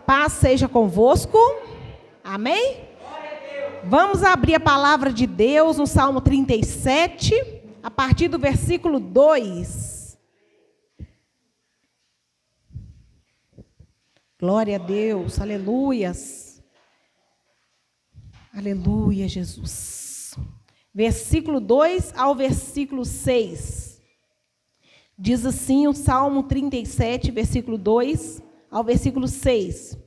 paz seja convosco. Amém? Vamos abrir a palavra de Deus no Salmo 37, a partir do versículo 2. Glória a Deus, aleluias. Aleluia, Jesus. Versículo 2 ao versículo 6. Diz assim o Salmo 37, versículo 2 ao versículo 6.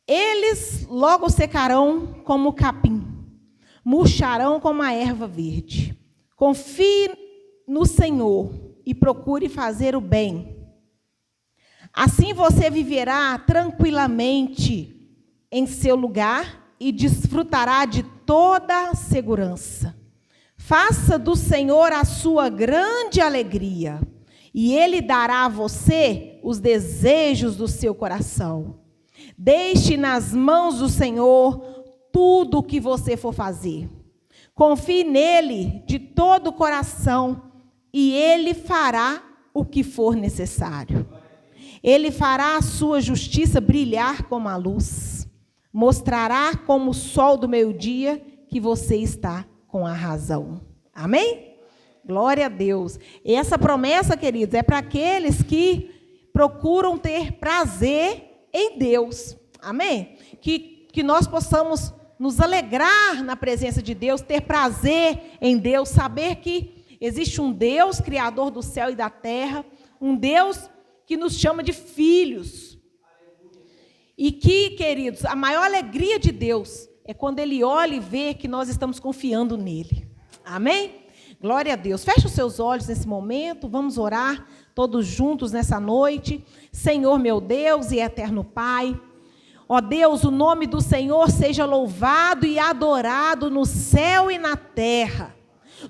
Eles logo secarão como o capim, murcharão como a erva verde. Confie no Senhor e procure fazer o bem. Assim você viverá tranquilamente em seu lugar e desfrutará de toda segurança. Faça do Senhor a sua grande alegria, e Ele dará a você os desejos do seu coração. Deixe nas mãos do Senhor tudo o que você for fazer. Confie nele de todo o coração e Ele fará o que for necessário. Ele fará a sua justiça brilhar como a luz. Mostrará como o sol do meio-dia que você está com a razão. Amém? Glória a Deus. E essa promessa, queridos, é para aqueles que procuram ter prazer em Deus. Amém? Que nós possamos nos alegrar na presença de Deus, ter prazer em Deus, saber que existe um Deus, Criador do céu e da terra, um Deus que nos chama de filhos. E que, queridos, a maior alegria de Deus é quando Ele olha e vê que nós estamos confiando nele. Amém? Glória a Deus. Feche os seus olhos nesse momento, vamos orar todos juntos nessa noite. Senhor, meu Deus e eterno Pai, ó Deus, o nome do Senhor seja louvado e adorado no céu e na terra.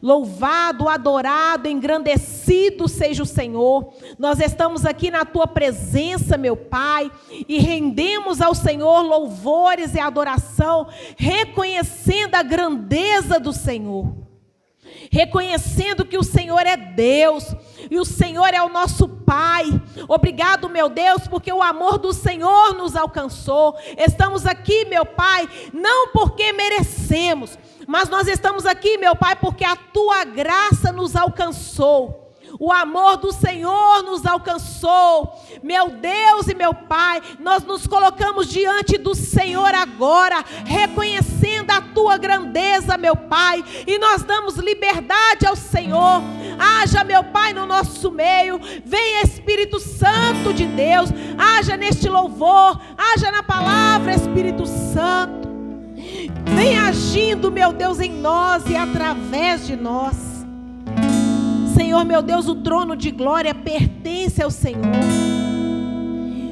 Louvado, adorado, engrandecido seja o Senhor. Nós estamos aqui na Tua presença, meu Pai, e rendemos ao Senhor louvores e adoração, reconhecendo a grandeza do Senhor. Reconhecendo que o Senhor é Deus e o Senhor é o nosso Pai. Obrigado, meu Deus, porque o amor do Senhor nos alcançou. Estamos aqui, meu Pai, não porque merecemos, mas nós estamos aqui, meu Pai, porque a Tua graça nos alcançou. O amor do Senhor nos alcançou. Meu Deus e meu Pai, nós nos colocamos diante do Senhor agora, reconhecendo a Tua grandeza, meu Pai, e nós damos liberdade ao Senhor. Haja, meu Pai, no nosso meio. Venha, Espírito Santo de Deus. Haja neste louvor. Haja na palavra, Espírito Santo. Venha agindo, meu Deus, em nós e através de nós. Senhor, meu Deus, o trono de glória pertence ao Senhor.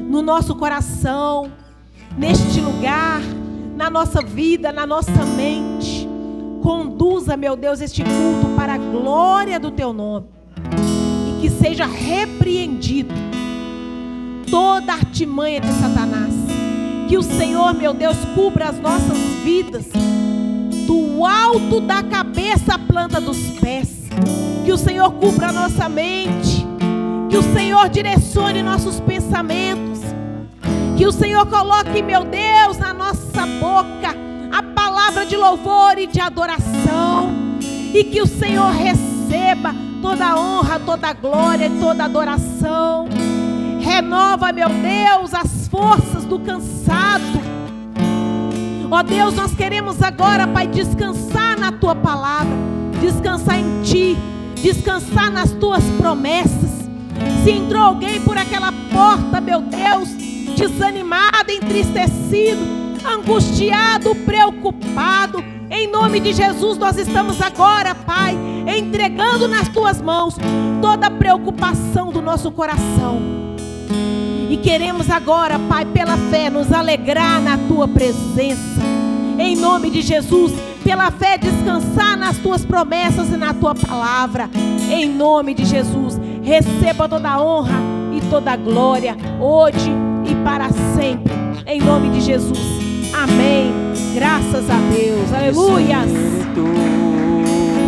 No nosso coração, neste lugar, na nossa vida, na nossa mente. Conduza, meu Deus, este culto para a glória do Teu nome. E que seja repreendido toda artimanha de Satanás. Que o Senhor, meu Deus, cubra as nossas vidas, do alto da cabeça à planta dos pés. Que o Senhor cubra a nossa mente. Que o Senhor direcione nossos pensamentos. Que o Senhor coloque, meu Deus, na nossa boca a palavra de louvor e de adoração. E que o Senhor receba toda a honra, toda a glória e toda a adoração. Renova, meu Deus, as forças do cansado. Ó Deus, nós queremos agora, Pai, descansar na Tua palavra. Descansar em Ti. Descansar nas Tuas promessas. Se entrou alguém por aquela porta, meu Deus, desanimado, entristecido, angustiado, preocupado, em nome de Jesus nós estamos agora, Pai, entregando nas Tuas mãos toda a preocupação do nosso coração. E queremos agora, Pai, pela fé, nos alegrar na Tua presença. Em nome de Jesus, pela fé, descansar nas Tuas promessas e na Tua palavra. Em nome de Jesus, receba toda a honra e toda a glória, hoje e para sempre. Em nome de Jesus. Amém. Graças a Deus. Aleluia.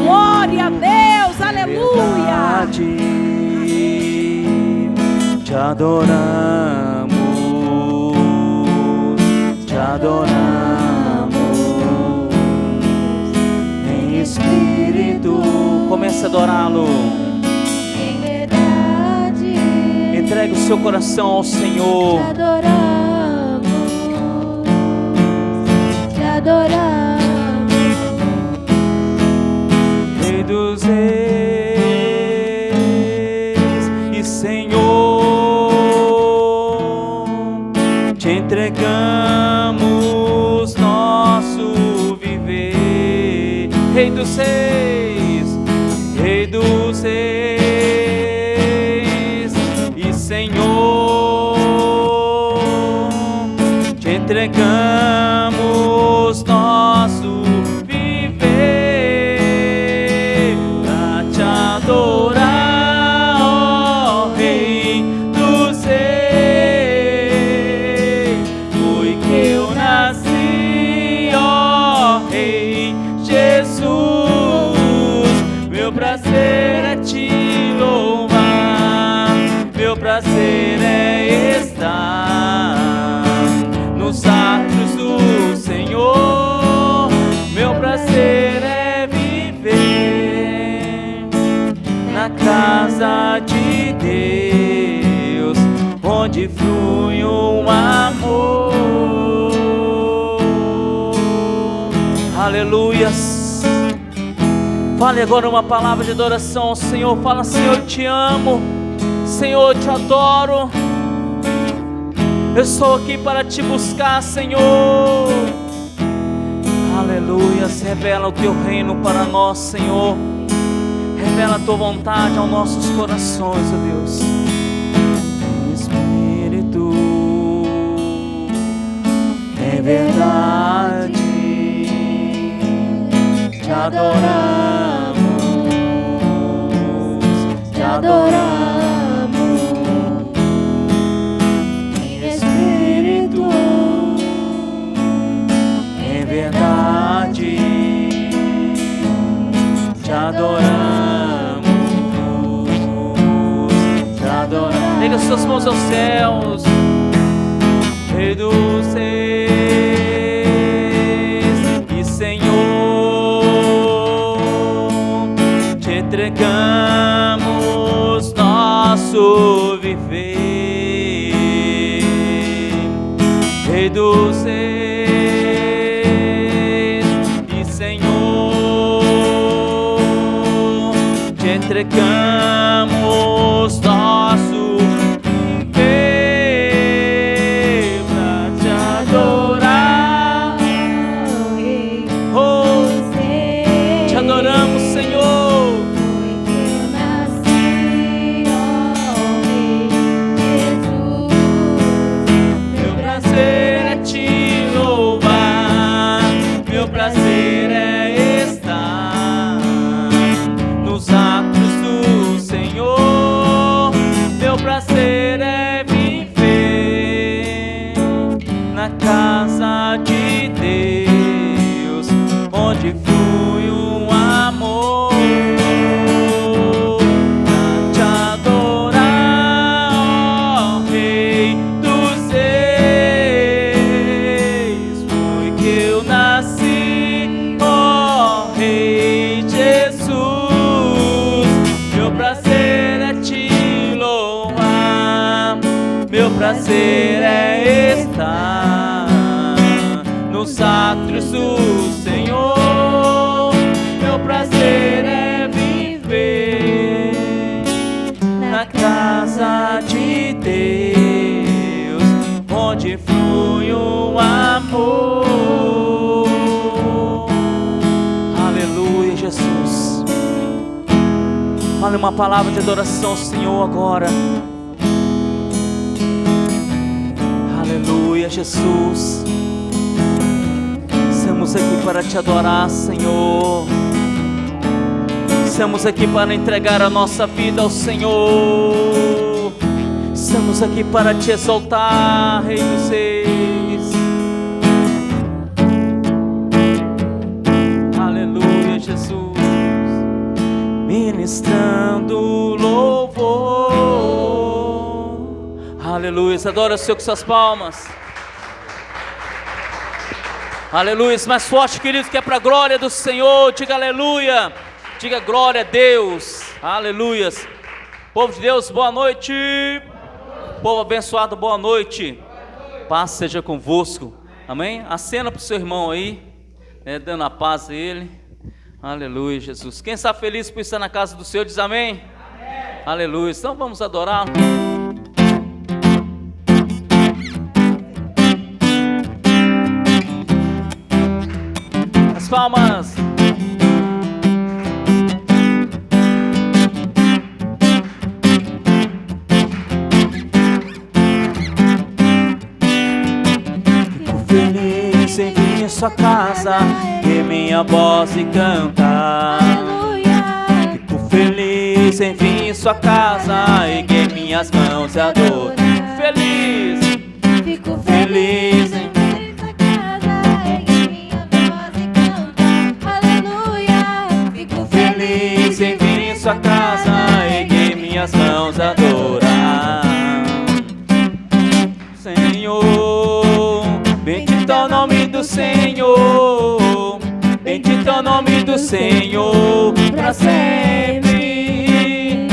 Glória a Deus. Aleluia. Te adoramos. adoramos em espírito. Comece a adorá-lo. Em verdade. Entregue o seu coração ao Senhor. Te adoramos. Te adoramos. Rei dos reis e Senhor, te entregamos nosso viver. Rei dos reis e Senhor, te entregamos nosso viver pra te adorar, ó Rei dos reis. Foi que eu nasci, ó Rei Jesus. Meu prazer é te louvar, meu prazer é estar nos atos do Senhor. Meu prazer é viver na casa de Deus, onde flui um amor. Aleluias. Fale agora uma palavra de adoração ao Senhor. Fala: Senhor, eu te amo, Senhor, eu te adoro. Eu estou aqui para te buscar, Senhor. Aleluias. Revela o teu reino para nós, Senhor. Revela a tua vontade aos nossos corações, ó Deus. Espírito, é verdade, te adoramos, te adoramos. Em espírito, é verdade, te adoramos, te adoramos. Liga suas mãos aos céus. Rei dos reis e Senhor, te entregamos nosso viver. Rei dos reis e Senhor, te entregamos nosso viver pra te adorar. Oh, te adoramos, Senhor. Foi que eu nasci, ó Rei Jesus. Meu prazer é te louvar, meu prazer é estar nos atos do Senhor. Meu prazer é viver na casa de Deus, onde flui um amor. Pra te adorar, ó Rei dos reis. Foi que eu nasci, ó Rei Jesus. Meu prazer é te louvar, meu prazer é estar nos átrios do Senhor. Meu prazer é viver na casa de Deus, onde flui um amor. Aleluia, Jesus. Fale uma palavra de adoração ao Senhor agora. Aleluia, Jesus. Estamos aqui para te adorar, Senhor. Estamos aqui para entregar a nossa vida ao Senhor. Estamos aqui para te exaltar, Rei dos Reis. Aleluia, Jesus. Ministrando louvor. Aleluia. Adora o Senhor com suas palmas. Aleluia. Mais forte, queridos, que é para a glória do Senhor. Diga aleluia. Diga glória a Deus. Aleluia. Povo de Deus, boa noite. Povo abençoado, boa noite. Paz seja convosco. Amém? Acena para o seu irmão aí, dando a paz a ele. Aleluia, Jesus. Quem está feliz por estar na casa do Senhor, diz amém. Amém. Aleluia. Então vamos adorar. As palmas. Feliz em vir em sua casa, que minha voz e cantar. Aleluia. Fico feliz em vir em sua casa, e que minhas mãos e adorar. Feliz, Fico feliz em ver essa casa, erguer minha voz e cantar. Aleluia. Fico feliz em vir em sua casa, e que minhas mãos adorar. Senhor, bendito é o nome do Senhor, bendito é o nome do Senhor, para sempre.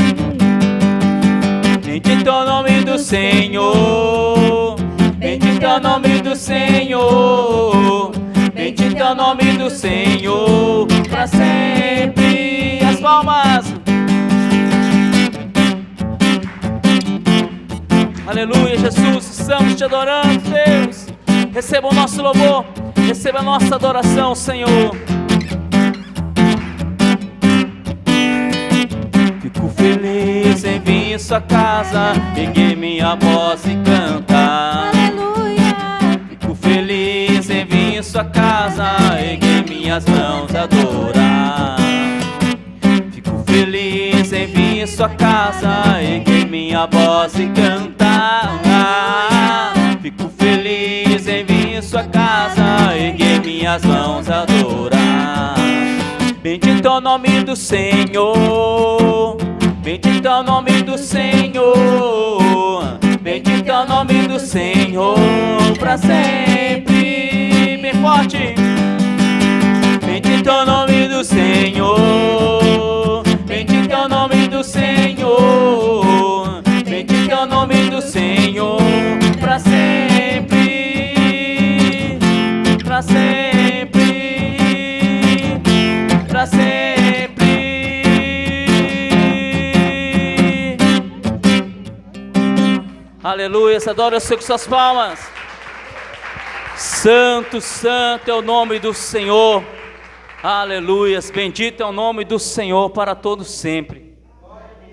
Bendito é o nome do Senhor, bendito é o nome do Senhor, bendito é o nome do Senhor, para sempre. As palmas. Aleluia, Jesus, estamos te adorando, Deus. Receba o nosso louvor, receba a nossa adoração, Senhor. Fico feliz em vir em sua casa, erguer minha voz e cantar. Aleluia. Fico feliz em vir em sua casa, erguer minhas mãos a adorar. Fico feliz em vir em sua casa, erguer minha voz e cantar. Fico feliz em vir em sua casa, erguer minhas mãos a adorar. Bendito é o nome do Senhor, bendito é o nome do Senhor, bendito é o nome do Senhor, para sempre. Bem forte. Bendito é o nome do Senhor, bendito é o nome do Senhor, bendito é o nome do Senhor, para sempre, para sempre, para sempre. Aleluia, adora o Senhor com suas palmas. Santo, santo é o nome do Senhor. Aleluias, bendito é o nome do Senhor para todos sempre.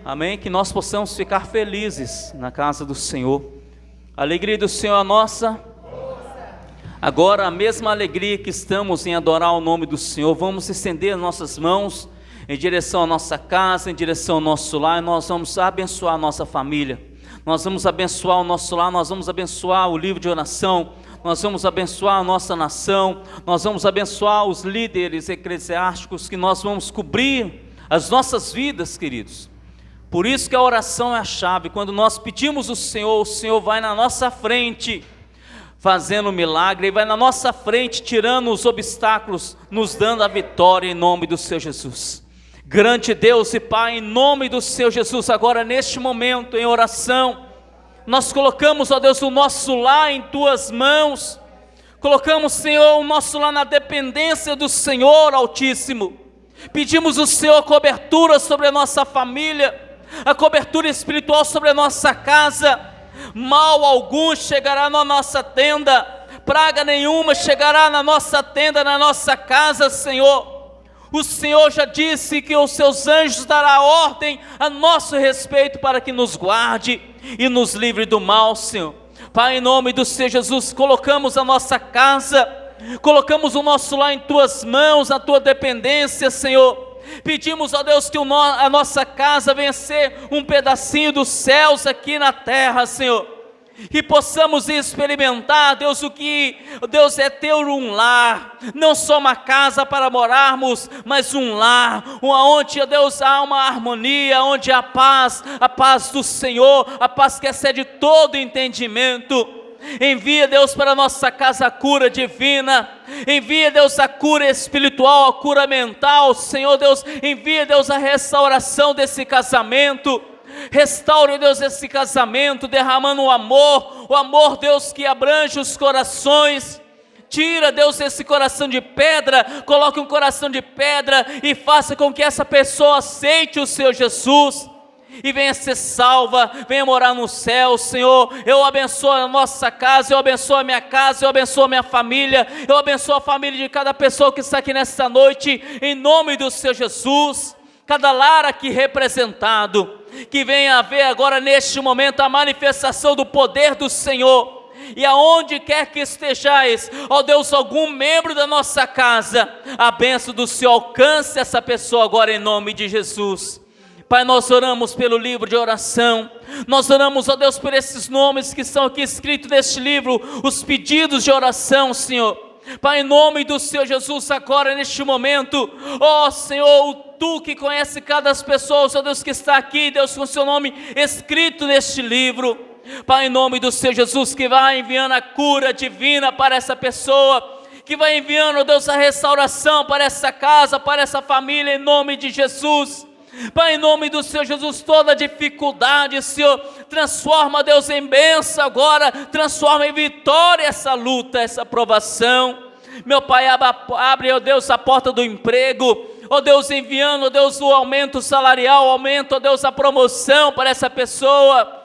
Amém, que nós possamos ficar felizes na casa do Senhor. A alegria do Senhor é nossa. Agora a mesma alegria que estamos em adorar o nome do Senhor, vamos estender nossas mãos em direção à nossa casa, em direção ao nosso lar, e nós vamos abençoar a nossa família. Nós vamos abençoar o nosso lar, nós vamos abençoar o livro de oração, nós vamos abençoar a nossa nação, nós vamos abençoar os líderes eclesiásticos, que nós vamos cobrir as nossas vidas, queridos. Por isso que a oração é a chave. Quando nós pedimos o Senhor vai na nossa frente, fazendo milagre, e vai na nossa frente, tirando os obstáculos, nos dando a vitória em nome do Senhor Jesus. Grande Deus e Pai, em nome do Senhor Jesus, agora neste momento em oração, nós colocamos, ó Deus, o nosso lar em Tuas mãos, colocamos, Senhor, o nosso lar na dependência do Senhor Altíssimo, pedimos o Senhor cobertura sobre a nossa família, a cobertura espiritual sobre a nossa casa. Mal algum chegará na nossa tenda, praga nenhuma chegará na nossa tenda, na nossa casa, Senhor. O Senhor já disse que os seus anjos dará ordem a nosso respeito para que nos guarde e nos livre do mal, Senhor. Pai, em nome do Senhor Jesus, colocamos a nossa casa, colocamos o nosso lar em Tuas mãos, na Tua dependência, Senhor. Pedimos, ó Deus, que a nossa casa venha ser um pedacinho dos céus aqui na terra, Senhor. Que possamos experimentar, Deus, o que, Deus, é ter um lar, não só uma casa para morarmos, mas um lar, onde, Deus, há uma harmonia, onde há a paz do Senhor, a paz que excede todo entendimento. Envia, Deus, para a nossa casa a cura divina. Envia, Deus, a cura espiritual, a cura mental. Senhor Deus, envia, Deus, a restauração desse casamento. Restaure, Deus, esse casamento, derramando o amor, Deus, que abrange os corações. Tira, Deus, esse coração de pedra, coloque um coração de pedra e faça com que essa pessoa aceite o Senhor Jesus e venha ser salva, venha morar no céu. Senhor, eu abençoo a nossa casa, eu abençoo a minha casa, eu abençoo a minha família, eu abençoo a família de cada pessoa que está aqui nesta noite, em nome do Senhor Jesus. Cada lar aqui representado, que venha haver agora neste momento a manifestação do poder do Senhor. E aonde quer que estejais, ó Deus, algum membro da nossa casa, a bênção do Senhor alcance essa pessoa agora em nome de Jesus. Pai, nós oramos pelo livro de oração, nós oramos, ó Deus, por esses nomes que estão aqui escritos neste livro, os pedidos de oração, Senhor. Pai, em nome do Senhor Jesus, agora neste momento, ó Senhor, Tu que conhece cada pessoa, ó Deus, que está aqui, Deus, com o seu nome escrito neste livro. Pai, em nome do Senhor Jesus, que vai enviando a cura divina para essa pessoa, que vai enviando, ó Deus, a restauração para essa casa, para essa família, em nome de Jesus. Pai, em nome do Senhor Jesus, toda dificuldade, Senhor, transforma, Deus, em bênção agora, transforma em vitória essa luta, essa provação. Meu Pai, abre, ó Deus, a porta do emprego, ó Deus, enviando, ó Deus, o aumento salarial, aumento, ó Deus, a promoção para essa pessoa.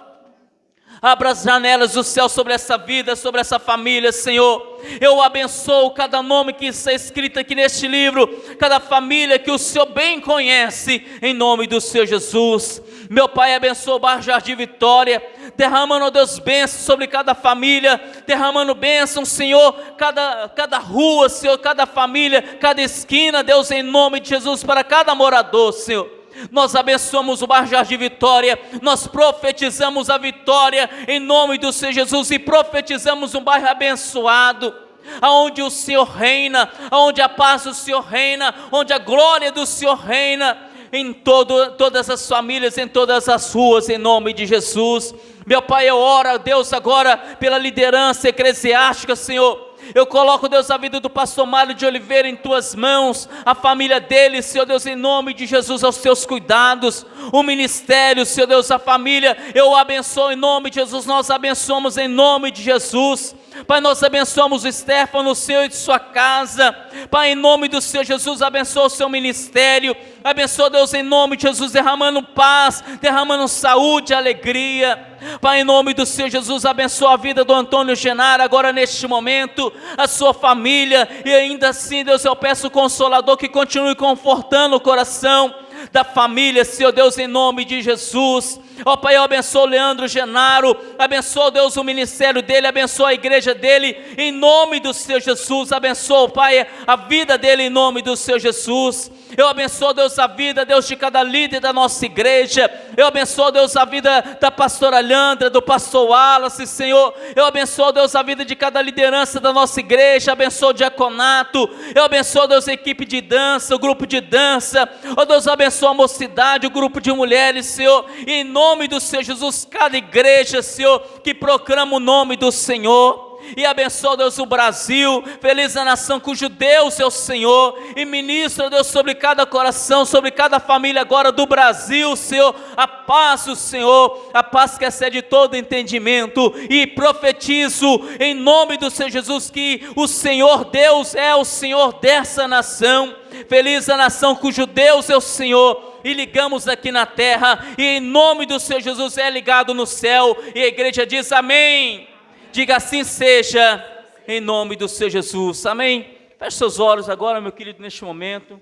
Abra as janelas do céu sobre essa vida, sobre essa família, Senhor. Eu abençoo cada nome que está escrito aqui neste livro, cada família que o Senhor bem conhece, em nome do Senhor Jesus. Meu Pai, abençoa o bairro Jardim Vitória, derramando, ó Deus, bênçãos sobre cada família, derramando bênçãos, Senhor, cada rua, Senhor, cada família, cada esquina, Deus, em nome de Jesus, para cada morador, Senhor. Nós abençoamos o bairro Jardim Vitória, nós profetizamos a vitória em nome do Senhor Jesus e profetizamos um bairro abençoado, aonde o Senhor reina, aonde a paz do Senhor reina, onde a glória do Senhor reina, em todas as famílias, em todas as ruas, em nome de Jesus. Meu Pai, eu oro, Deus, agora pela liderança eclesiástica, Senhor. Eu coloco, Deus, a vida do pastor Mário de Oliveira em Tuas mãos, a família dele, Senhor Deus, em nome de Jesus, aos Teus cuidados, o ministério, Senhor Deus, a família, eu abençoo em nome de Jesus, nós abençoamos em nome de Jesus. Pai, nós abençoamos o Stefano, o Senhor, e de sua casa. Pai, em nome do Senhor Jesus, abençoa o seu ministério. Abençoa, Deus, em nome de Jesus, derramando paz, derramando saúde, alegria. Pai, em nome do Senhor Jesus, abençoa a vida do Antônio Genaro, agora neste momento, a sua família. E ainda assim, Deus, eu peço o Consolador que continue confortando o coração da família, Senhor Deus, em nome de Jesus. Ó Pai, eu abençoo o Leandro Genaro, abençoa, Deus, o ministério dele, abençoa a igreja dele, em nome do Senhor Jesus. Abençoa, Pai, a vida dele, em nome do Senhor Jesus. Eu abençoo, Deus, a vida, Deus, de cada líder da nossa igreja. Eu abençoo, Deus, a vida da pastora Leandra, do pastor Wallace, Senhor. Eu abençoo, Deus, a vida de cada liderança da nossa igreja. Abençoo o diaconato. Eu abençoo, Deus, a equipe de dança, o grupo de dança. Ó Deus, abençoa a mocidade, o grupo de mulheres, Senhor. E em nome do Senhor Jesus, cada igreja, Senhor, que proclama o nome do Senhor. E abençoa, Deus, o Brasil, feliz a nação cujo Deus é o Senhor, e ministra, Deus, sobre cada coração, sobre cada família agora do Brasil, Senhor, a paz do Senhor, a paz que excede todo entendimento, e profetizo em nome do Senhor Jesus que o Senhor Deus é o Senhor dessa nação, feliz a nação cujo Deus é o Senhor. E ligamos aqui na terra, e em nome do Senhor Jesus é ligado no céu, e a igreja diz amém. Diga assim seja, em nome do Senhor Jesus, amém? Feche seus olhos agora, meu querido, neste momento.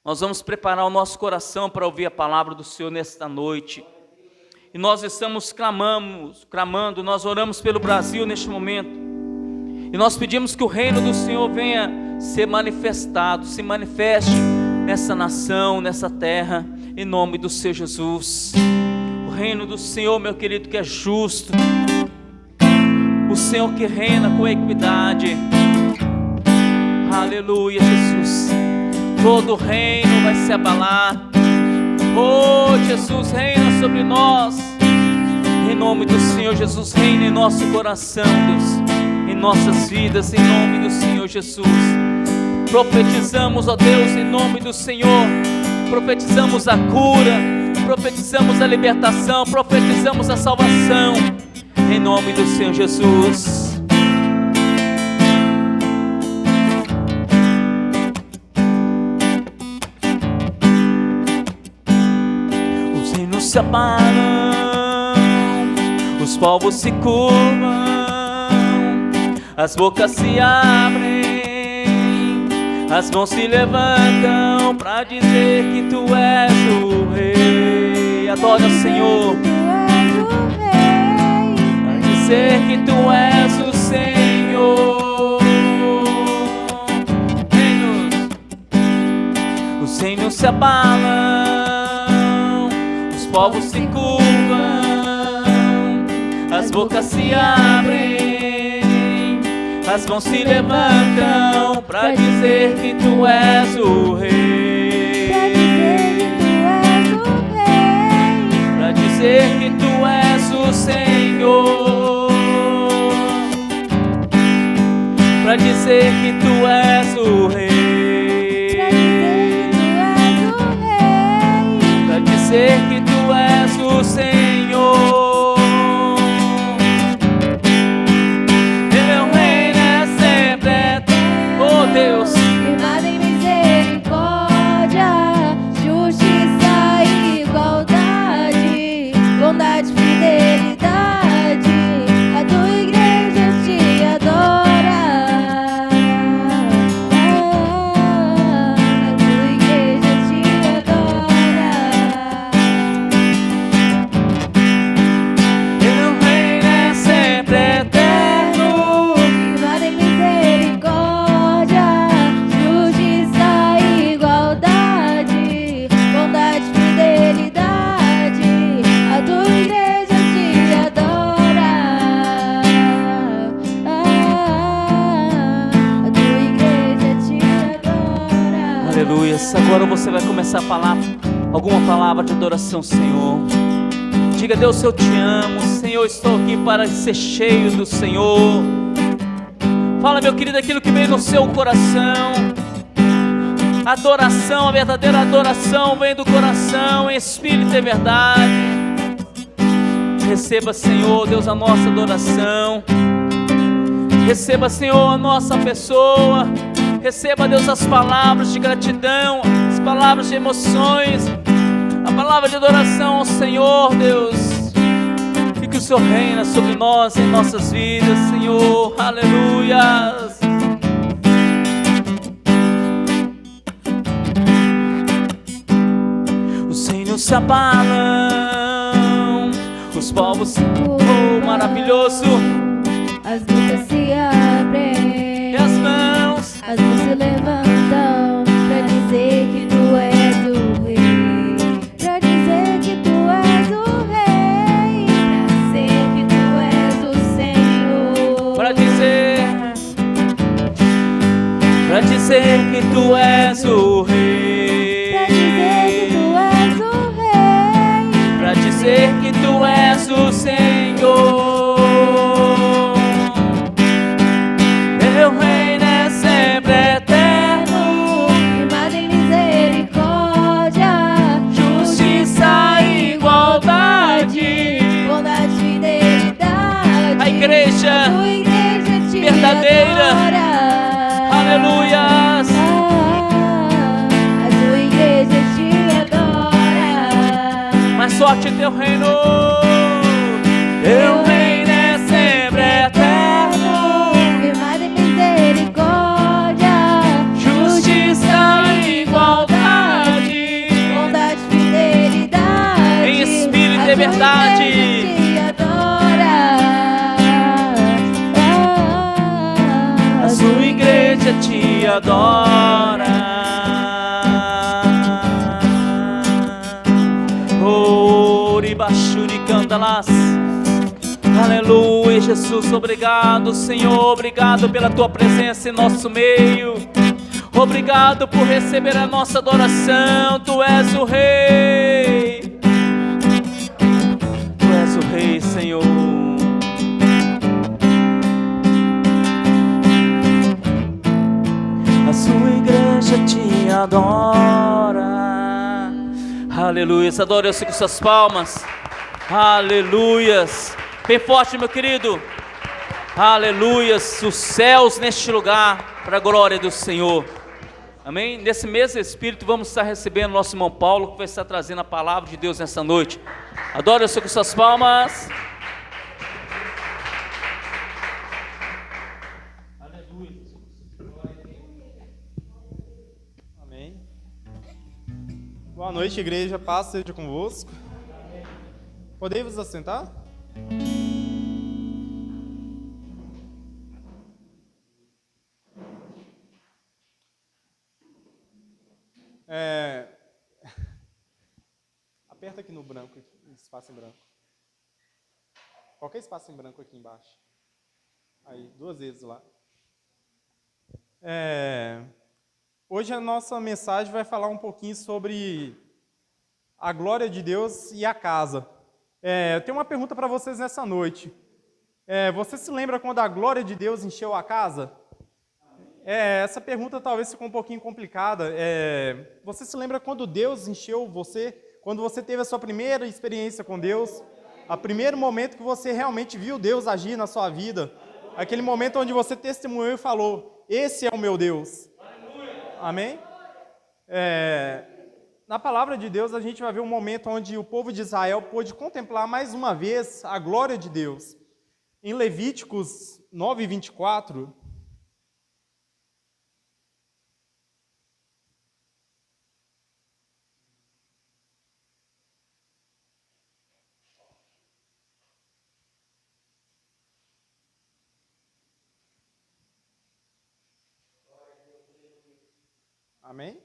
Nós vamos preparar o nosso coração para ouvir a palavra do Senhor nesta noite. E nós estamos clamando, nós oramos pelo Brasil neste momento. E nós pedimos que o reino do Senhor venha ser manifestado, se manifeste nessa nação, nessa terra, em nome do Senhor Jesus. O reino do Senhor, meu querido, que é justo. O Senhor que reina com equidade. Aleluia, Jesus. Todo reino vai se abalar. Oh, Jesus, reina sobre nós. Em nome do Senhor Jesus, reina em nosso coração, Deus, em nossas vidas, em nome do Senhor Jesus. Profetizamos, ó Deus, em nome do Senhor, profetizamos a cura, profetizamos a libertação, profetizamos a salvação, em nome do Senhor Jesus. Os reinos se abalam, os povos se curvam, as bocas se abrem, as mãos se levantam para dizer que Tu és o Rei. Adora o Senhor. Para dizer que Tu és o Senhor. Os reinos se abalam, os povos se curvam, as bocas se abrem, as mãos se levantam para dizer que Tu és o Rei. Para dizer que Tu és o Senhor. Para dizer que Tu és o Rei. Para dizer que Tu és o Senhor. Deus, firmado em misericórdia, justiça e igualdade, bondade e fidelidade, a Tua igreja te adora, a Tua igreja te adora. Teu reino é sempre eterno, Firmado em misericórdia, justiça e igualdade, bondade e fidelidade, a Tua igreja te adora, a Tua igreja te adora. aleluia. Agora você vai começar a falar alguma palavra de adoração, Senhor. Diga: Deus, eu te amo, Senhor, estou aqui para ser cheio do Senhor. Fala, meu querido, aquilo que veio no seu coração. Adoração, a verdadeira adoração vem do coração, em espírito e verdade. Receba, Senhor, Deus, a nossa adoração. Receba, Senhor, a nossa pessoa. Receba, Deus, as palavras de gratidão, as palavras de emoções, a palavra de adoração ao Senhor, Deus. E que o Senhor reina sobre nós, em nossas vidas, Senhor. Aleluias. Os reinos se abalam, os povos se... Oh, maravilhoso. As bocas se abrem, E as mãos. as mãos se levantam pra dizer que Tu és o Rei, pra dizer que Tu és o Rei, pra dizer que Tu és o Senhor, Pra dizer que Tu és o Senhor. Teu reino é sempre eterno, firmado em misericórdia, justiça e igualdade. bondade e fidelidade, A igreja Tua igreja te verdadeira. adora. Aleluias. A Tua igreja te adora. Mais forte, Teu reino. Teu reino é sempre eterno, Firmado em misericórdia, justiça e igualdade. bondade e fidelidade, Em espírito e a Tua verdade. igreja te adora. A sua igreja te adora. Oribachuri candalas. Aleluia, Jesus, obrigado, Senhor, obrigado pela Tua presença em nosso meio. Obrigado por receber a nossa adoração. Tu és o Rei. Tu és o Rei. Reis, Senhor. A sua igreja te adora. Aleluias. Adore-se com suas palmas. Aleluias. Bem forte, meu querido. Aleluias. Os céus neste lugar, para a glória do Senhor. Amém? Nesse mesmo Espírito, vamos estar recebendo nosso irmão Paulo, que vai estar trazendo a palavra de Deus nessa noite. Adore-se com suas palmas. Amém. Boa noite, igreja. Paz seja convosco. Podem vos assentar? Aperta aqui no branco, espaço em branco. Qualquer espaço em branco aqui embaixo. Aí, 2 vezes lá. Hoje a nossa mensagem vai falar um pouquinho sobre a glória de Deus e a casa. Eu tenho uma pergunta para vocês nessa noite. Você se lembra quando a glória de Deus encheu a casa? Essa pergunta talvez ficou um pouquinho complicada. Você se lembra quando Deus encheu você? Quando você teve a sua primeira experiência com Deus? O primeiro momento que você realmente viu Deus agir na sua vida? Aquele momento onde você testemunhou e falou, esse é o meu Deus. Amém? Na palavra de Deus a gente vai ver um momento onde o povo de Israel pôde contemplar mais uma vez a glória de Deus. Em Levíticos 9:24... Amém?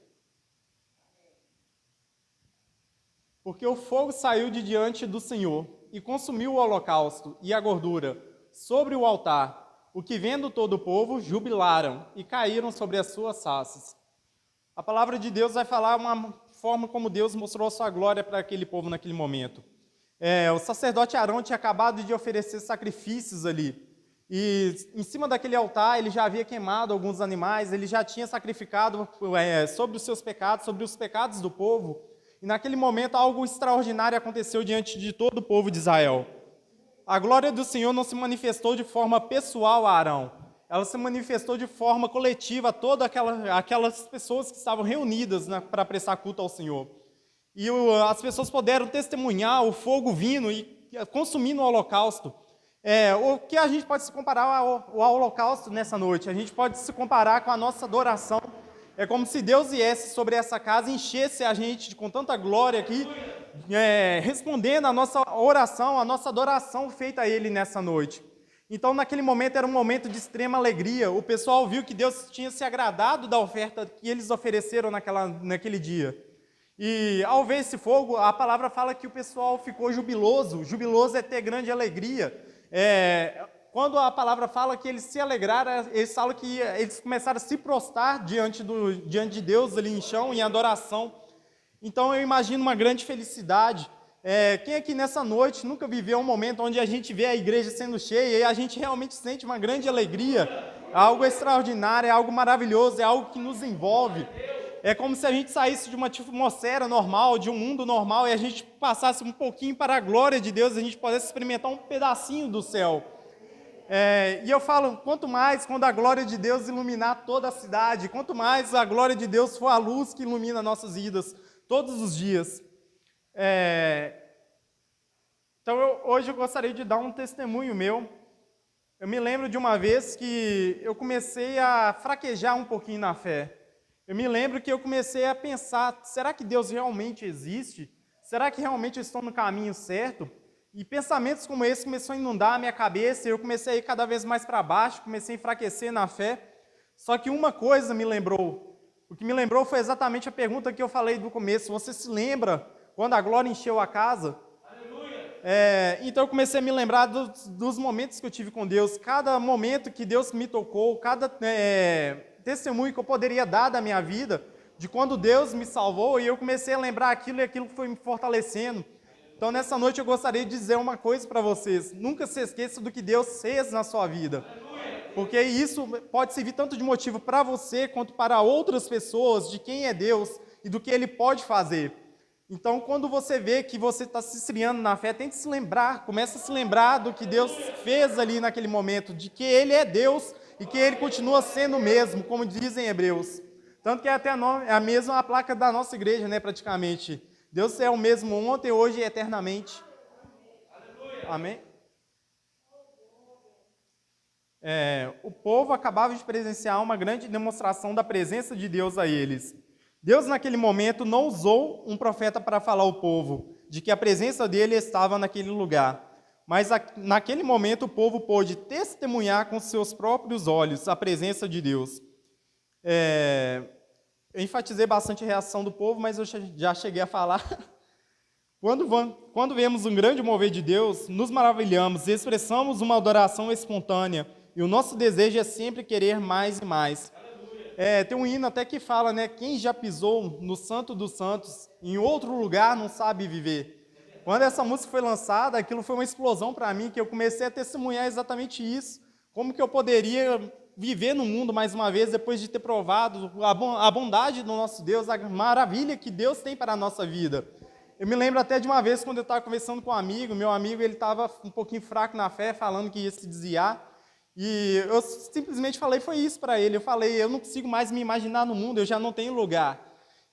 Porque o fogo saiu de diante do Senhor e consumiu o holocausto e a gordura sobre o altar, o que vendo todo o povo jubilaram e caíram sobre as suas faces. A palavra de Deus vai falar uma forma como Deus mostrou a sua glória para aquele povo naquele momento. O sacerdote Arão tinha acabado de oferecer sacrifícios ali. E em cima daquele altar ele já havia queimado alguns animais, ele já tinha sacrificado sobre os seus pecados, sobre os pecados do povo. E naquele momento algo extraordinário aconteceu diante de todo o povo de Israel. A glória do Senhor não se manifestou de forma pessoal a Arão, ela se manifestou de forma coletiva a todas aquelas pessoas que estavam reunidas para prestar culto ao Senhor. E as pessoas puderam testemunhar o fogo vindo e consumindo o holocausto. O que a gente pode se comparar ao holocausto nessa noite? A gente pode se comparar com a nossa adoração. É como se Deus viesse sobre essa casa e enchesse a gente com tanta glória aqui, respondendo a nossa oração, a nossa adoração feita a Ele nessa noite. Então, naquele momento, era um momento de extrema alegria. O pessoal viu que Deus tinha se agradado da oferta que eles ofereceram naquele dia. E, ao ver esse fogo, a palavra fala que o pessoal ficou jubiloso. Jubiloso é ter grande alegria. Quando a palavra fala que eles se alegraram, eles falam que eles começaram a se prostrar diante de Deus ali em chão, em adoração. Então eu imagino uma grande felicidade. Quem aqui nessa noite nunca viveu um momento onde a gente vê a igreja sendo cheia e a gente realmente sente uma grande alegria? É algo extraordinário, é algo maravilhoso, é algo que nos envolve. É como se a gente saísse de uma atmosfera normal, de um mundo normal, e a gente passasse um pouquinho para a glória de Deus, a gente pudesse experimentar um pedacinho do céu. E eu falo, quanto mais quando a glória de Deus iluminar toda a cidade, quanto mais a glória de Deus for a luz que ilumina nossas vidas todos os dias. Então, hoje eu gostaria de dar um testemunho meu. Eu me lembro de uma vez que eu comecei a fraquejar um pouquinho na fé. Eu me lembro que eu comecei a pensar, será que Deus realmente existe? Será que realmente eu estou no caminho certo? E pensamentos como esse começaram a inundar a minha cabeça, e eu comecei a ir cada vez mais para baixo, comecei a enfraquecer na fé. Só que uma coisa me lembrou. O que me lembrou foi exatamente a pergunta que eu falei do começo. Você se lembra quando a glória encheu a casa? Então eu comecei a me lembrar dos momentos que eu tive com Deus. Cada momento que Deus me tocou, cada testemunho que eu poderia dar da minha vida, de quando Deus me salvou, e eu comecei a lembrar aquilo, e aquilo foi me fortalecendo. Então, nessa noite, eu gostaria de dizer uma coisa para vocês. Nunca se esqueça do que Deus fez na sua vida. Porque isso pode servir tanto de motivo para você, quanto para outras pessoas, de quem é Deus e do que Ele pode fazer. Então, quando você vê que você está se esfriando na fé, tente se lembrar, comece a se lembrar do que Deus fez ali naquele momento, de que Ele é Deus e que Ele continua sendo o mesmo, como dizem Hebreus. Tanto que é até a mesma placa da nossa igreja, né, praticamente. Deus é o mesmo ontem, hoje e eternamente. Amém? O povo acabava de presenciar uma grande demonstração da presença de Deus a eles. Deus, naquele momento, não usou um profeta para falar ao povo de que a presença dele estava naquele lugar. Mas naquele momento o povo pôde testemunhar com seus próprios olhos a presença de Deus. Eu enfatizei bastante a reação do povo, mas eu já cheguei a falar. Quando vemos um grande mover de Deus, nos maravilhamos e expressamos uma adoração espontânea. E o nosso desejo é sempre querer mais e mais. Tem um hino até que fala, né? Quem já pisou no Santo dos Santos, em outro lugar não sabe viver. Quando essa música foi lançada, aquilo foi uma explosão para mim, que eu comecei a testemunhar exatamente isso. Como que eu poderia viver no mundo mais uma vez, depois de ter provado a bondade do nosso Deus, a maravilha que Deus tem para a nossa vida. Eu me lembro até de uma vez, quando eu estava conversando com um amigo, meu amigo ele estava um pouquinho fraco na fé, falando que ia se desviar. E eu simplesmente falei, foi isso para ele. Eu falei, eu não consigo mais me imaginar no mundo, eu já não tenho lugar.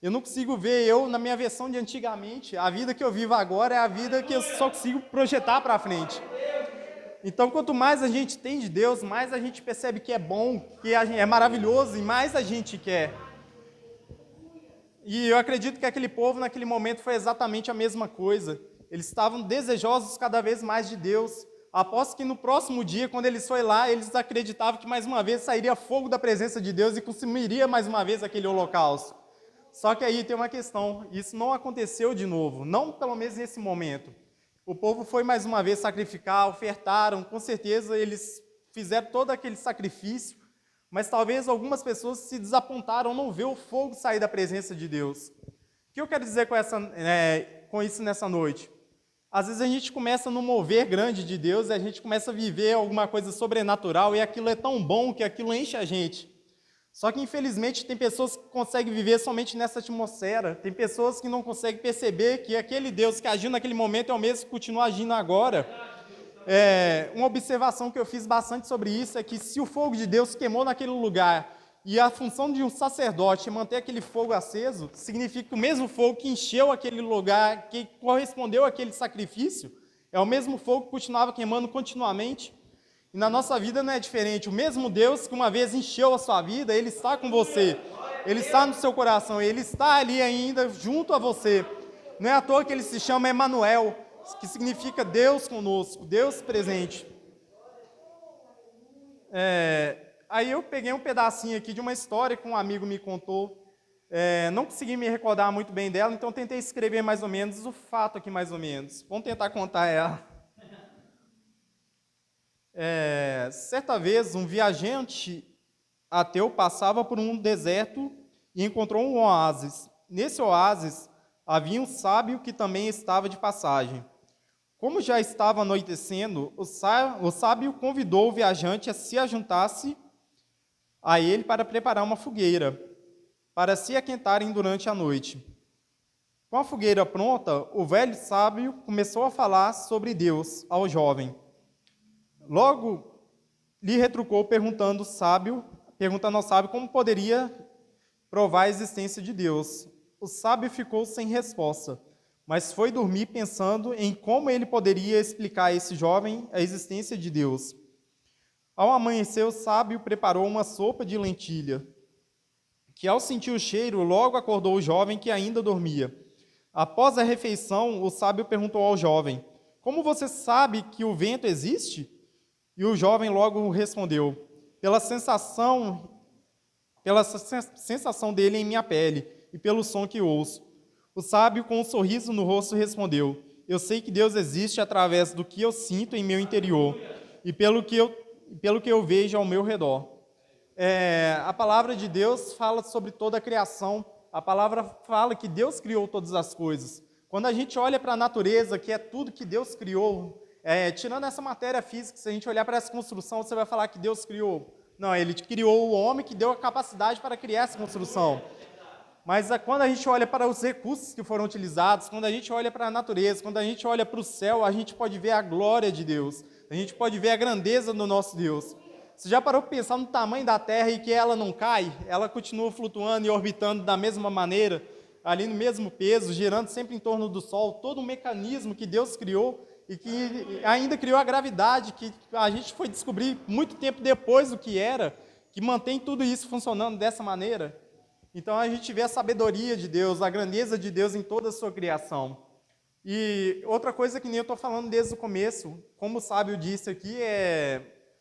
Eu não consigo ver eu, na minha versão de antigamente, a vida que eu vivo agora é a vida que eu só consigo projetar para frente. Então, quanto mais a gente tem de Deus, mais a gente percebe que é bom, que é maravilhoso, e mais a gente quer. E eu acredito que aquele povo, naquele momento, foi exatamente a mesma coisa. Eles estavam desejosos cada vez mais de Deus. Aposto que no próximo dia, quando eles foram lá, eles acreditavam que mais uma vez sairia fogo da presença de Deus e consumiria mais uma vez aquele holocausto. Só que aí tem uma questão, isso não aconteceu de novo, não pelo menos nesse momento. O povo foi mais uma vez sacrificar, ofertaram, com certeza eles fizeram todo aquele sacrifício, mas talvez algumas pessoas se desapontaram, não vê o fogo sair da presença de Deus. O que eu quero dizer com isso nessa noite? Às vezes a gente começa no mover grande de Deus, e a gente começa a viver alguma coisa sobrenatural, e aquilo é tão bom que aquilo enche a gente. Só que, infelizmente, tem pessoas que conseguem viver somente nessa atmosfera, tem pessoas que não conseguem perceber que aquele Deus que agiu naquele momento é o mesmo que continua agindo agora. Uma observação que eu fiz bastante sobre isso é que se o fogo de Deus queimou naquele lugar, e a função de um sacerdote é manter aquele fogo aceso, significa que o mesmo fogo que encheu aquele lugar, que correspondeu àquele sacrifício, é o mesmo fogo que continuava queimando continuamente. E na nossa vida não é diferente. O mesmo Deus que uma vez encheu a sua vida, Ele está com você. Ele está no seu coração. Ele está ali ainda junto a você. Não é à toa que Ele se chama Emanuel, que significa Deus conosco, Deus presente. Aí eu peguei um pedacinho aqui de uma história que um amigo me contou. Não consegui me recordar muito bem dela, então tentei escrever mais ou menos o fato aqui mais ou menos. Vamos tentar contar ela. Certa vez, um viajante ateu passava por um deserto e encontrou um oásis. Nesse oásis, havia um sábio que também estava de passagem. Como já estava anoitecendo, o sábio convidou o viajante a se ajuntar-se a ele para preparar uma fogueira, para se aquentarem durante a noite. Com a fogueira pronta, o velho sábio começou a falar sobre Deus ao jovem. Logo lhe retrucou perguntando ao sábio como poderia provar a existência de Deus. O sábio ficou sem resposta, mas foi dormir pensando em como ele poderia explicar a esse jovem a existência de Deus. Ao amanhecer, o sábio preparou uma sopa de lentilha, que ao sentir o cheiro, logo acordou o jovem que ainda dormia. Após a refeição, o sábio perguntou ao jovem: "Como você sabe que o vento existe?" E o jovem logo respondeu: pela sensação dele em minha pele e pelo som que ouço. O sábio, com um sorriso no rosto, respondeu: eu sei que Deus existe através do que eu sinto em meu interior e pelo que eu vejo ao meu redor. A palavra de Deus fala sobre toda a criação. A palavra fala que Deus criou todas as coisas. Quando a gente olha para a natureza, que é tudo que Deus criou, tirando essa matéria física, se a gente olhar para essa construção, você vai falar que Deus criou. Não, Ele criou o homem que deu a capacidade para criar essa construção. Mas quando a gente olha para os recursos que foram utilizados, quando a gente olha para a natureza, quando a gente olha para o céu, a gente pode ver a glória de Deus, a gente pode ver a grandeza do nosso Deus. Você já parou para pensar no tamanho da Terra e que ela não cai? Ela continua flutuando e orbitando da mesma maneira, ali no mesmo peso, girando sempre em torno do Sol, todo um mecanismo que Deus criou e que ainda criou a gravidade, que a gente foi descobrir muito tempo depois do que era, que mantém tudo isso funcionando dessa maneira. Então a gente vê a sabedoria de Deus, a grandeza de Deus em toda a sua criação. E outra coisa que nem eu estou falando desde o começo, como o sábio disse aqui,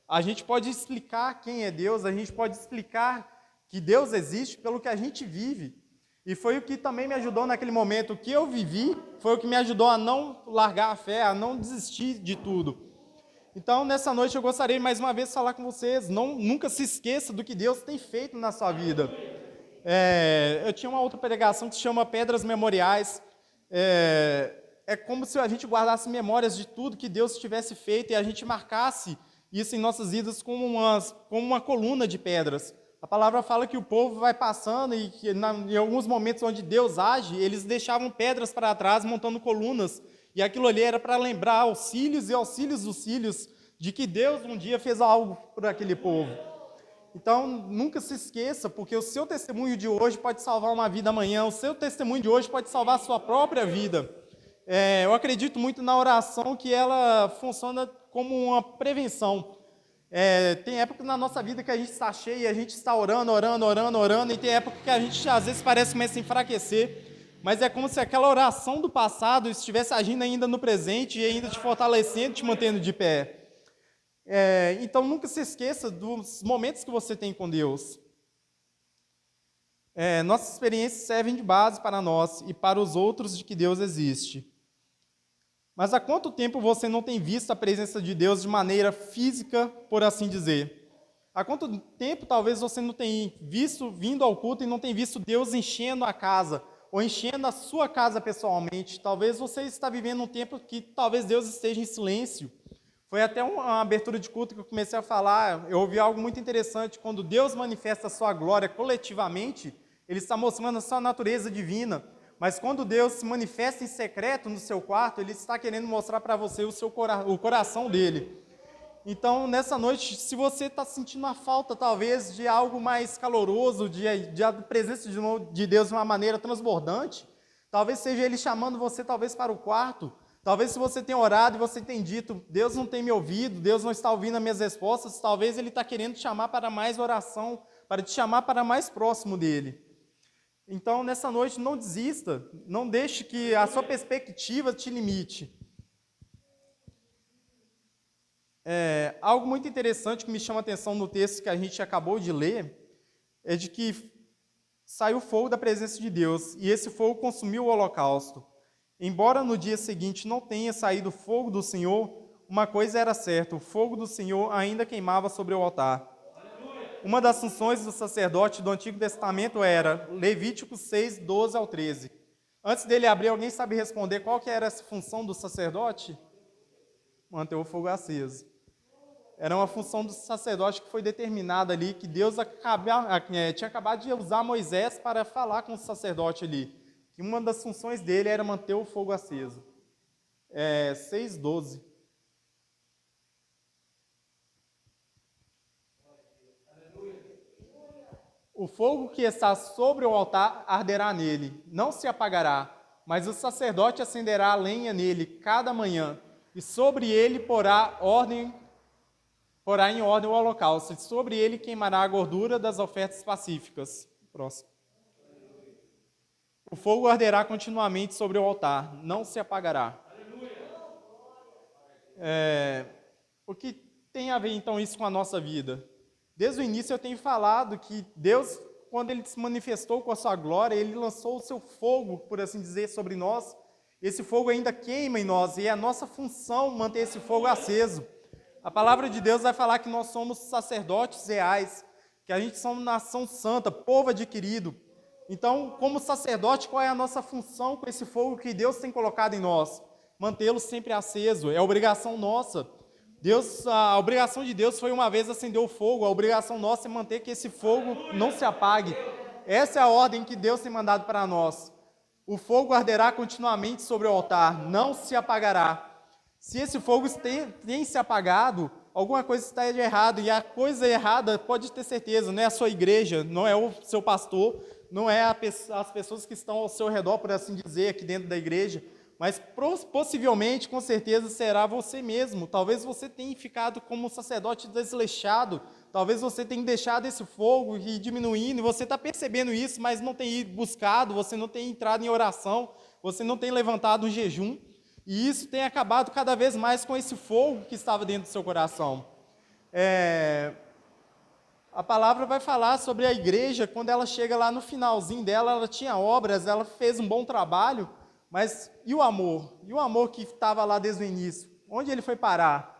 a gente pode explicar quem é Deus, a gente pode explicar que Deus existe pelo que a gente vive. E foi o que também me ajudou naquele momento. O que eu vivi foi o que me ajudou a não largar a fé, a não desistir de tudo. Então, nessa noite, eu gostaria mais uma vez de falar com vocês. Nunca se esqueça do que Deus tem feito na sua vida. Eu tinha uma outra pregação que se chama Pedras Memoriais. É como se a gente guardasse memórias de tudo que Deus tivesse feito e a gente marcasse isso em nossas vidas como uma coluna de pedras. A palavra fala que o povo vai passando e que em alguns momentos onde Deus age, eles deixavam pedras para trás, montando colunas. E aquilo ali era para lembrar aos filhos e aos filhos dos filhos de que Deus um dia fez algo por aquele povo. Então, nunca se esqueça, porque o seu testemunho de hoje pode salvar uma vida amanhã, o seu testemunho de hoje pode salvar a sua própria vida. Eu acredito muito na oração, que ela funciona como uma prevenção. Tem época na nossa vida que a gente está cheio, a gente está orando, e tem época que a gente às vezes parece começa a enfraquecer, mas é como se aquela oração do passado estivesse agindo ainda no presente e ainda te fortalecendo, te mantendo de pé. Então nunca se esqueça dos momentos que você tem com Deus. Nossas experiências servem de base para nós e para os outros de que Deus existe. Mas há quanto tempo você não tem visto a presença de Deus de maneira física, por assim dizer? Há quanto tempo talvez você não tenha vindo ao culto e não tenha visto Deus enchendo a casa, ou enchendo a sua casa pessoalmente? Talvez você está vivendo um tempo que talvez Deus esteja em silêncio. Foi até uma abertura de culto que eu comecei a falar, eu ouvi algo muito interessante, quando Deus manifesta a sua glória coletivamente, Ele está mostrando a sua natureza divina. Mas quando Deus se manifesta em secreto no seu quarto, Ele está querendo mostrar para você o coração dEle. Então, nessa noite, se você está sentindo a falta, talvez, de algo mais caloroso, de presença de Deus de uma maneira transbordante, talvez seja Ele chamando você, talvez, para o quarto. Talvez se você tem orado e você tem dito, Deus não tem me ouvido, Deus não está ouvindo as minhas respostas, talvez Ele está querendo te chamar para mais oração, para te chamar para mais próximo dEle. Então, nessa noite, não desista, não deixe que a sua perspectiva te limite. Algo muito interessante que me chama a atenção no texto que a gente acabou de ler, é de que saiu fogo da presença de Deus, e esse fogo consumiu o holocausto. Embora no dia seguinte não tenha saído fogo do Senhor, uma coisa era certa, o fogo do Senhor ainda queimava sobre o altar. Uma das funções do sacerdote do Antigo Testamento era Levíticos 6, 12 ao 13. Antes dele abrir, alguém sabe responder qual que era essa função do sacerdote? Manter o fogo aceso. Era uma função do sacerdote que foi determinada ali, que Deus tinha acabado de usar Moisés para falar com o sacerdote ali. Que uma das funções dele era manter o fogo aceso. 6, 12. O fogo que está sobre o altar arderá nele, não se apagará, mas o sacerdote acenderá a lenha nele cada manhã, e sobre ele porá em ordem o holocausto, e sobre ele queimará a gordura das ofertas pacíficas. Próximo. O fogo arderá continuamente sobre o altar, não se apagará. O que tem a ver então isso com a nossa vida? Desde o início eu tenho falado que Deus, quando Ele se manifestou com a sua glória, Ele lançou o seu fogo, por assim dizer, sobre nós. Esse fogo ainda queima em nós e é a nossa função manter esse fogo aceso. A palavra de Deus vai falar que nós somos sacerdotes reais, que a gente somos nação santa, povo adquirido. Então, como sacerdote, qual é a nossa função com esse fogo que Deus tem colocado em nós? Mantê-lo sempre aceso, é obrigação nossa. A obrigação de Deus foi uma vez acender o fogo, a obrigação nossa é manter que esse fogo não se apague. Essa é a ordem que Deus tem mandado para nós. O fogo arderá continuamente sobre o altar, não se apagará. Se esse fogo tem se apagado, alguma coisa está de errado, e a coisa errada, pode ter certeza, não é a sua igreja, não é o seu pastor, não é as pessoas que estão ao seu redor, por assim dizer, aqui dentro da igreja, mas possivelmente, com certeza, será você mesmo. Talvez você tenha ficado como um sacerdote desleixado, talvez você tenha deixado esse fogo ir diminuindo, e você está percebendo isso, mas não tem ido buscado, você não tem entrado em oração, você não tem levantado um jejum, e isso tem acabado cada vez mais com esse fogo que estava dentro do seu coração. A palavra vai falar sobre a igreja, quando ela chega lá no finalzinho dela, ela tinha obras, ela fez um bom trabalho, mas e o amor? E o amor que estava lá desde o início? Onde ele foi parar?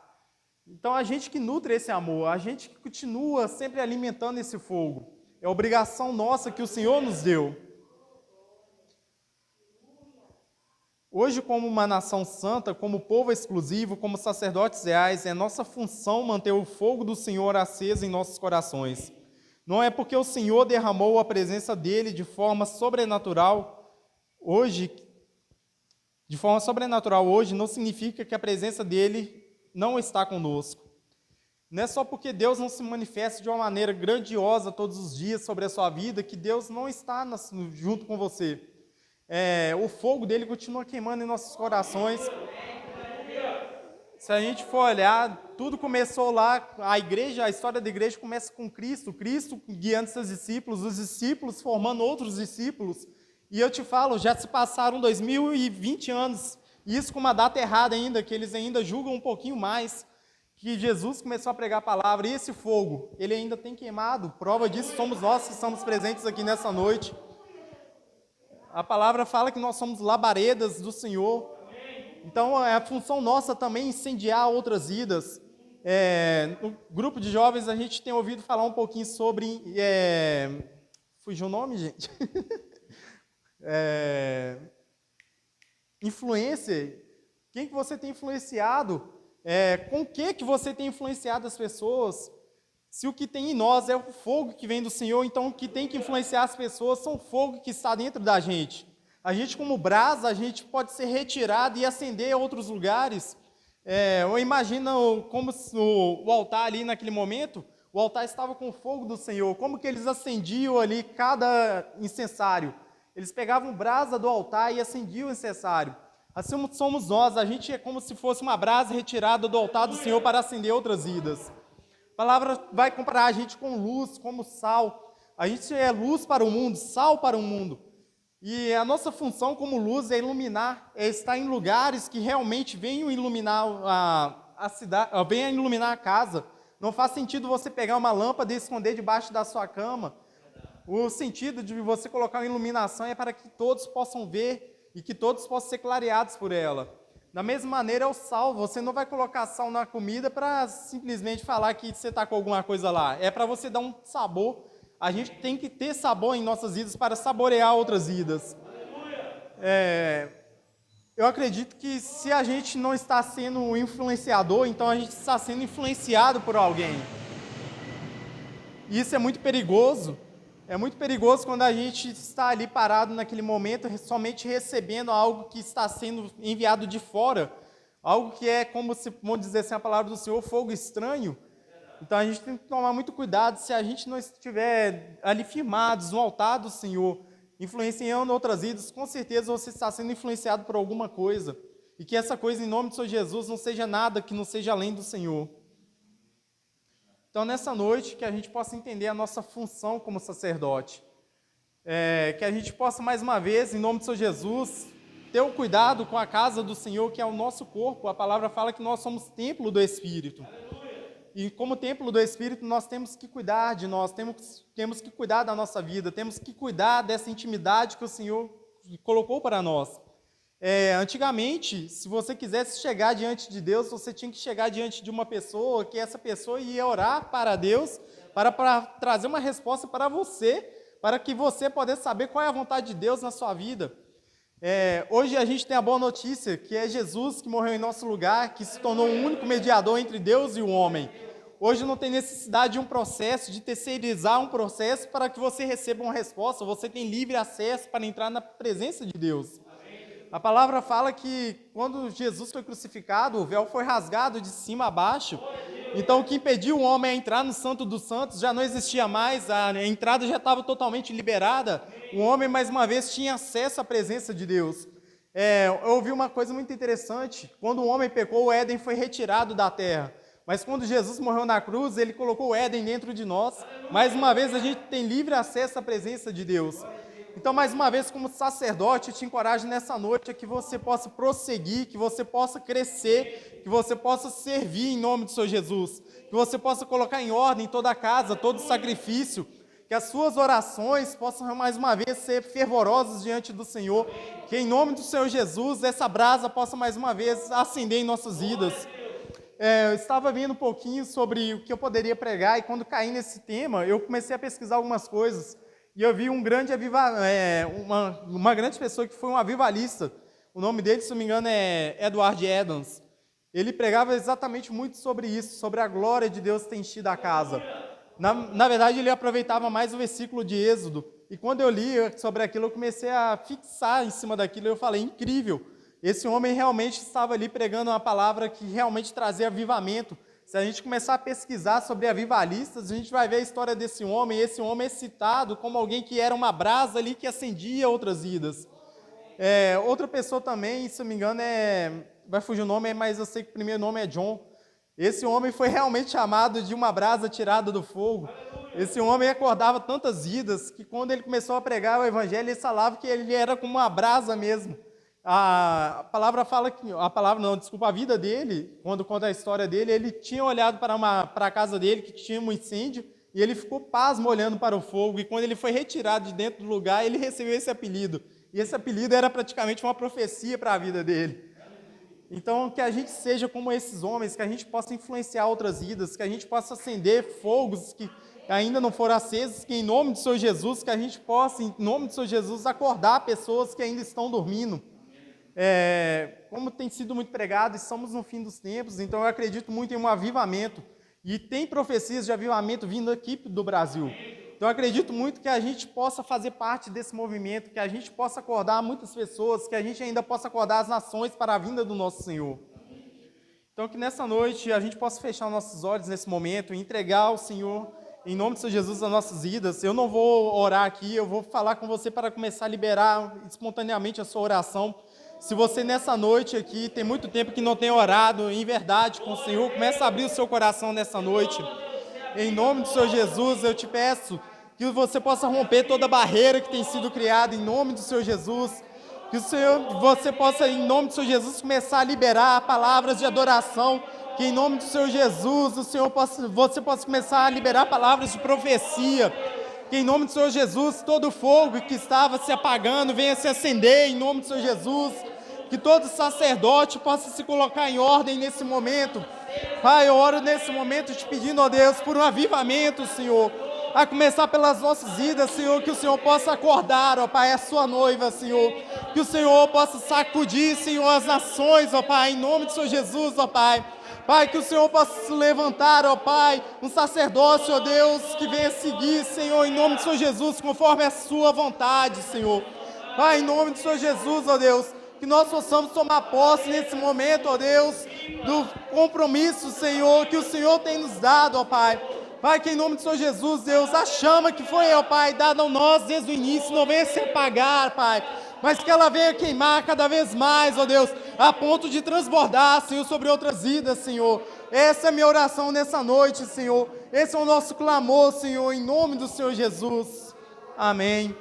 Então, a gente que nutre esse amor, a gente que continua sempre alimentando esse fogo, é obrigação nossa que o Senhor nos deu. Hoje, como uma nação santa, como povo exclusivo, como sacerdotes reais, é nossa função manter o fogo do Senhor aceso em nossos corações. Não é porque o Senhor derramou a presença dele de forma sobrenatural hoje, não significa que a presença dele não está conosco. Não é só porque Deus não se manifesta de uma maneira grandiosa todos os dias sobre a sua vida que Deus não está junto com você. O fogo dele continua queimando em nossos corações. Se a gente for olhar, tudo começou lá, a história da igreja começa com Cristo guiando seus discípulos, os discípulos formando outros discípulos. E eu te falo, já se passaram 2020 anos, e isso com uma data errada ainda, que eles ainda julgam um pouquinho mais, que Jesus começou a pregar a palavra, e esse fogo, ele ainda tem queimado. Prova disso somos nós que estamos presentes aqui nessa noite. A palavra fala que nós somos labaredas do Senhor. Então, é a função nossa também incendiar outras vidas. No grupo de jovens, a gente tem ouvido falar um pouquinho sobre... Fugiu o nome, gente? Influência. Quem que você tem influenciado? Com o que você tem influenciado as pessoas? Se o que tem em nós é o fogo que vem do Senhor, então o que tem que influenciar as pessoas são o fogo que está dentro da gente. A gente, como brasa, a gente pode ser retirado e acender a outros lugares. Eu imagino como o altar ali naquele momento, o altar estava com o fogo do Senhor. Como que eles acendiam ali cada incensário? Eles pegavam brasa do altar e acendiam o incensário. Assim somos nós, a gente é como se fosse uma brasa retirada do altar do Senhor para acender outras vidas. A palavra vai comparar a gente com luz, como sal. A gente é luz para o mundo, sal para o mundo. E a nossa função como luz é iluminar, é estar em lugares que realmente venham iluminar a cidade, venham iluminar a casa. Não faz sentido você pegar uma lâmpada e esconder debaixo da sua cama. O sentido de você colocar uma iluminação é para que todos possam ver e que todos possam ser clareados por ela. Da mesma maneira é o sal, você não vai colocar sal na comida para simplesmente falar que você está com alguma coisa lá. É para você dar um sabor. A gente tem que ter sabor em nossas vidas para saborear outras vidas. Eu acredito que se a gente não está sendo um influenciador, então a gente está sendo influenciado por alguém. E isso é muito perigoso. É muito perigoso quando a gente está ali parado naquele momento, somente recebendo algo que está sendo enviado de fora, algo que é, como se, vamos dizer assim, a palavra do Senhor, fogo estranho. Então a gente tem que tomar muito cuidado, se a gente não estiver ali firmados no altar do Senhor, influenciando outras vidas, com certeza você está sendo influenciado por alguma coisa, e que essa coisa, em nome do Senhor Jesus, não seja nada que não seja além do Senhor. Então, nessa noite, que a gente possa entender a nossa função como sacerdote. Que a gente possa, mais uma vez, em nome do Senhor Jesus, ter o cuidado com a casa do Senhor, que é o nosso corpo. A palavra fala que nós somos templo do Espírito. E como templo do Espírito, nós temos que cuidar de nós, temos que cuidar da nossa vida, temos que cuidar dessa intimidade que o Senhor colocou para nós. Antigamente, se você quisesse chegar diante de Deus, você tinha que chegar diante de uma pessoa, que essa pessoa ia orar para Deus, para trazer uma resposta para você, para que você pudesse saber qual é a vontade de Deus na sua vida. Hoje a gente tem a boa notícia, que é Jesus que morreu em nosso lugar, que se tornou o único mediador entre Deus e o homem. Hoje não tem necessidade de um processo, de terceirizar um processo para que você receba uma resposta. Você tem livre acesso para entrar na presença de Deus. A palavra fala que quando Jesus foi crucificado, o véu foi rasgado de cima a baixo. Então o que impediu o homem a entrar no Santo dos Santos já não existia mais, a entrada já estava totalmente liberada. O homem, mais uma vez, tinha acesso à presença de Deus. Eu ouvi uma coisa muito interessante. Quando o homem pecou, o Éden foi retirado da terra. Mas quando Jesus morreu na cruz, ele colocou o Éden dentro de nós. Mais uma vez, a gente tem livre acesso à presença de Deus. Então, mais uma vez, como sacerdote, eu te encorajo nessa noite a que você possa prosseguir, que você possa crescer, que você possa servir em nome do Senhor Jesus, que você possa colocar em ordem toda a casa, todo o sacrifício, que as suas orações possam, mais uma vez, ser fervorosas diante do Senhor, que em nome do Senhor Jesus, essa brasa possa, mais uma vez, acender em nossas vidas. Eu estava vendo um pouquinho sobre o que eu poderia pregar, e quando caí nesse tema, eu comecei a pesquisar algumas coisas, e eu vi uma grande pessoa que foi um avivalista. O nome dele, se não me engano, é Edward Adams. Ele pregava exatamente muito sobre isso, sobre a glória de Deus ter enchido a casa. Na verdade, ele aproveitava mais o versículo de Êxodo. E quando eu li sobre aquilo, eu comecei a fixar em cima daquilo. Eu falei, incrível, esse homem realmente estava ali pregando uma palavra que realmente trazia avivamento. Se a gente começar a pesquisar sobre avivalistas, a gente vai ver a história desse homem. E esse homem é citado como alguém que era uma brasa ali que acendia outras vidas. Outra pessoa também, se não me engano, vai fugir o nome, mas eu sei que o primeiro nome é John. Esse homem foi realmente chamado de uma brasa tirada do fogo. Esse homem acordava tantas vidas que quando ele começou a pregar o evangelho, ele falava que ele era como uma brasa mesmo. A palavra fala que... a vida dele, quando conta a história dele, ele tinha olhado para a casa dele, que tinha um incêndio, e ele ficou pasmo olhando para o fogo, e quando ele foi retirado de dentro do lugar, ele recebeu esse apelido. E esse apelido era praticamente uma profecia para a vida dele. Então, que a gente seja como esses homens, que a gente possa influenciar outras vidas, que a gente possa acender fogos que ainda não foram acesos, que em nome do Senhor Jesus, que a gente possa, em nome do Senhor Jesus, acordar pessoas que ainda estão dormindo. Como tem sido muito pregado, estamos no fim dos tempos, então eu acredito muito em um avivamento. E tem profecias de avivamento vindo aqui do Brasil. Então eu acredito muito que a gente possa fazer parte desse movimento, que a gente possa acordar muitas pessoas, que a gente ainda possa acordar as nações para a vinda do nosso Senhor. Então que nessa noite a gente possa fechar nossos olhos nesse momento e entregar ao Senhor, em nome do Senhor Jesus, as nossas vidas. Eu não vou orar aqui, eu vou falar com você para começar a liberar espontaneamente a sua oração. Se você nessa noite aqui tem muito tempo que não tem orado em verdade com o Senhor, comece a abrir o seu coração nessa noite. Em nome do Senhor Jesus, eu te peço que você possa romper toda barreira que tem sido criada em nome do Senhor Jesus. Que você possa, em nome do Senhor Jesus, começar a liberar palavras de adoração. Que em nome do Senhor Jesus, você possa começar a liberar palavras de profecia. Que em nome do Senhor Jesus, todo fogo que estava se apagando venha se acender em nome do Senhor Jesus. Que todo sacerdote possa se colocar em ordem nesse momento. Pai, eu oro nesse momento te pedindo, ó Deus, por um avivamento, Senhor. A começar pelas nossas vidas, Senhor, que o Senhor possa acordar, ó Pai, a sua noiva, Senhor. Que o Senhor possa sacudir, Senhor, as nações, ó Pai, em nome do Senhor Jesus, ó Pai. Pai, que o Senhor possa se levantar, ó Pai, um sacerdócio, ó Deus, que venha seguir, Senhor, em nome do Senhor Jesus, conforme a sua vontade, Senhor. Pai, em nome do Senhor Jesus, ó Deus, que nós possamos tomar posse nesse momento, ó Deus, do compromisso, Senhor, que o Senhor tem nos dado, ó Pai. Pai, que em nome do Senhor Jesus, Deus, a chama que foi, ó Pai, dada a nós desde o início, não venha se apagar, Pai, mas que ela venha queimar cada vez mais, ó Deus, a ponto de transbordar, Senhor, sobre outras vidas, Senhor. Essa é a minha oração nessa noite, Senhor. Esse é o nosso clamor, Senhor, em nome do Senhor Jesus. Amém.